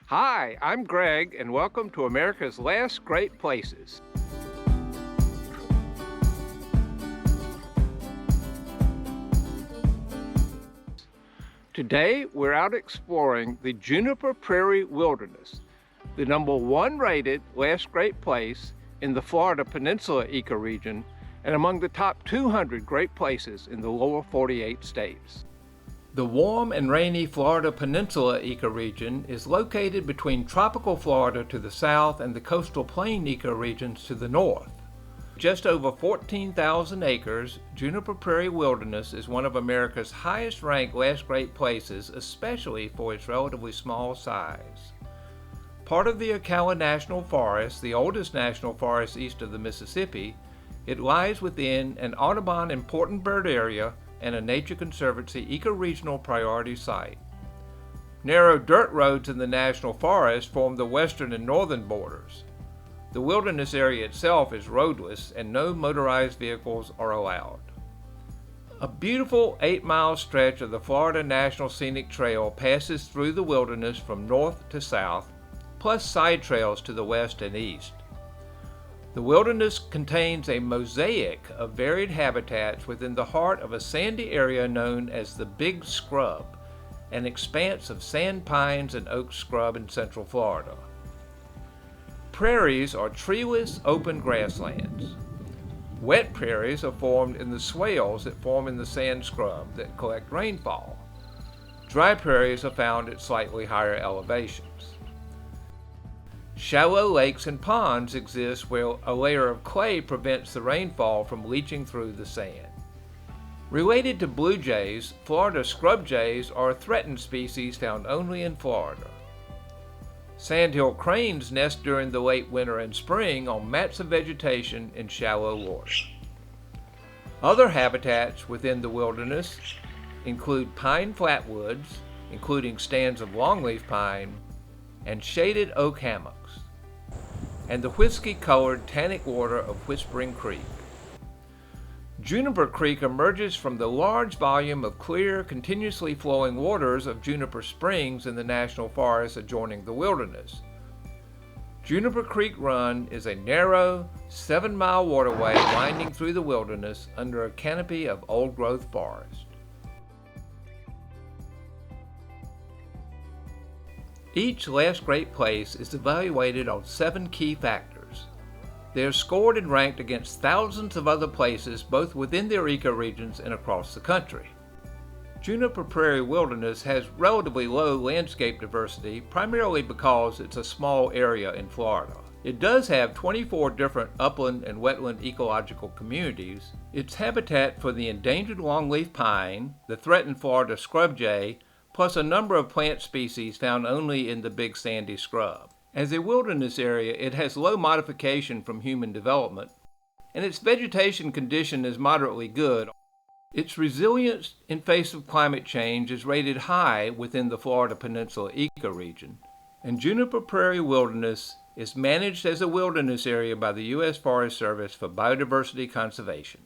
Hi, I'm Greg, and welcome to America's Last Great Places. Today, we're out exploring the Juniper Prairie Wilderness, the #1 rated Last Great Place in the Florida Peninsula ecoregion and among the top 200 great places in the lower 48 states. The warm and rainy Florida Peninsula ecoregion is located between tropical Florida to the south and the coastal plain ecoregions to the north. Just over 14,000 acres, Juniper Prairie Wilderness is one of America's highest ranked last great places, especially for its relatively small size. Part of the Ocala National Forest, the oldest national forest east of the Mississippi, it lies within an Audubon Important Bird Area and a Nature Conservancy ecoregional priority site. Narrow dirt roads in the National Forest form the western and northern borders. The wilderness area itself is roadless and no motorized vehicles are allowed. A beautiful 8-mile stretch of the Florida National Scenic Trail passes through the wilderness from north to south, plus side trails to the west and east. The wilderness contains a mosaic of varied habitats within the heart of a sandy area known as the Big Scrub, an expanse of sand pines and oak scrub in central Florida. Prairies are treeless, open grasslands. Wet prairies are formed in the swales that form in the sand scrub that collect rainfall. Dry prairies are found at slightly higher elevations. Shallow lakes and ponds exist where a layer of clay prevents the rainfall from leaching through the sand. Related to blue jays, Florida scrub jays are a threatened species found only in Florida. Sandhill cranes nest during the late winter and spring on mats of vegetation in shallow water. Other habitats within the wilderness include pine flatwoods, including stands of longleaf pine, and shaded oak hammocks, and the whiskey-colored tannic water of Whispering Creek. Juniper Creek emerges from the large volume of clear, continuously flowing waters of Juniper Springs in the National Forest adjoining the wilderness. Juniper Creek Run is a narrow, 7-mile waterway winding through the wilderness under a canopy of old-growth forest. Each last great place is evaluated on 7 key factors. They are scored and ranked against thousands of other places both within their ecoregions and across the country. Juniper Prairie Wilderness has relatively low landscape diversity, primarily because it's a small area in Florida. It does have 24 different upland and wetland ecological communities. Its habitat for the endangered longleaf pine, the threatened Florida scrub jay, plus a number of plant species found only in the Big Sandy Scrub. As a wilderness area, it has low modification from human development, and its vegetation condition is moderately good. Its resilience in face of climate change is rated high within the Florida Peninsula ecoregion, and Juniper Prairie Wilderness is managed as a wilderness area by the U.S. Forest Service for biodiversity conservation.